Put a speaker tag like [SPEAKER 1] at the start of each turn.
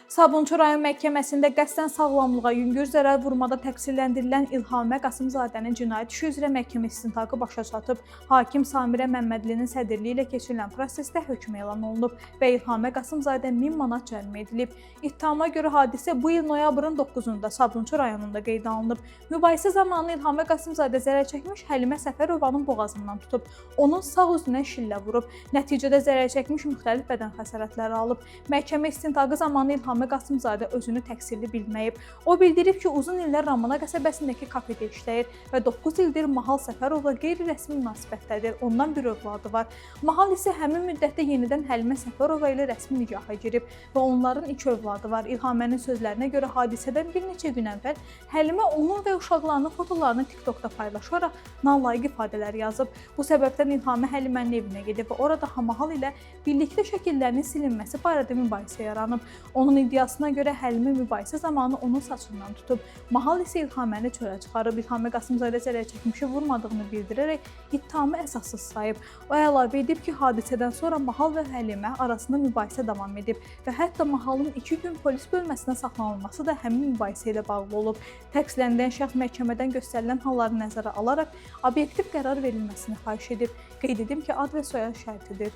[SPEAKER 1] Sabunçu rayon məhkəməsində qəsdən sağlamlığa yüngül zərər vurmada təqsirləndirilən İlhamə Qasımzadənin cinayət işi üzrə məhkəmə istintaqı başa çatıb. Hakim Samirə Məmmədlinin sədrliyi ilə keçirilən prosesdə hökm elan olunub və İlhamə Qasımzadə 1000 manat cərimə edilib. İttihama görə hadisə bu il noyabrın 9-da Sabunçu rayonunda qeydə alınıb. Mübahisə zamanı İlhamə Qasımzadə zərər çəkmiş Həlimə Səfərovanın boğazından tutub. Onun sağ üzünə şillə vurub. Nəticədə zərər çəkmiş müxtəlif bədən xəsarətləri alıb. Məhkəmə istintaqı zamanı İlhamə Qasımzadə özünü təqsirli bilməyib. O bildirib ki, uzun illər Ramana qəsəbəsindəki kafedə işləyir və 9 ildir Mahal Səfərovla qeyri-rəsmi münasibətdədir. Ondan bir övladı var. Mahal isə həmin müddətdə yenidən Həlimə Səfərova ilə rəsmi nikaha girib və onların 2 övladı var. İlhamənin sözlərinə görə hadisədən bir neçə gün əvvəl Həlimə onun və uşaqlarının fotolarını TikTokda paylaşaraq nalayiq ifadələr yazıb. Bu səbəbdən İlhamə Həlimənin evinə gedib və orada Mahal ilə birlikdə şəkillərinin silinməsi barədə mübahisə yaranıb. Onun iddiasına görə Həlimə mübahisə zamanı onun saçından tutub. Mahal isə İlhaməni çölə çıxarıb. İlhamə Qasımzadə zərər çəkmişi vurmadığını bildirərək ittihamı əsassız sayıb. O əlavə edib ki, hadisədən sonra Mahal və Həlimə arasında mübahisə davam edib və hətta Mahalın 2 gün polis bölməsinə saxlanılması da həmin mübahisə ilə bağlı olub. Təqsirləndirilən şəxs məhkəmədən göstərilən halları nəzərə alaraq obyektiv qərar verilməsini xahiş edib. Qeyd edim ki, ad və soyad şərtidir.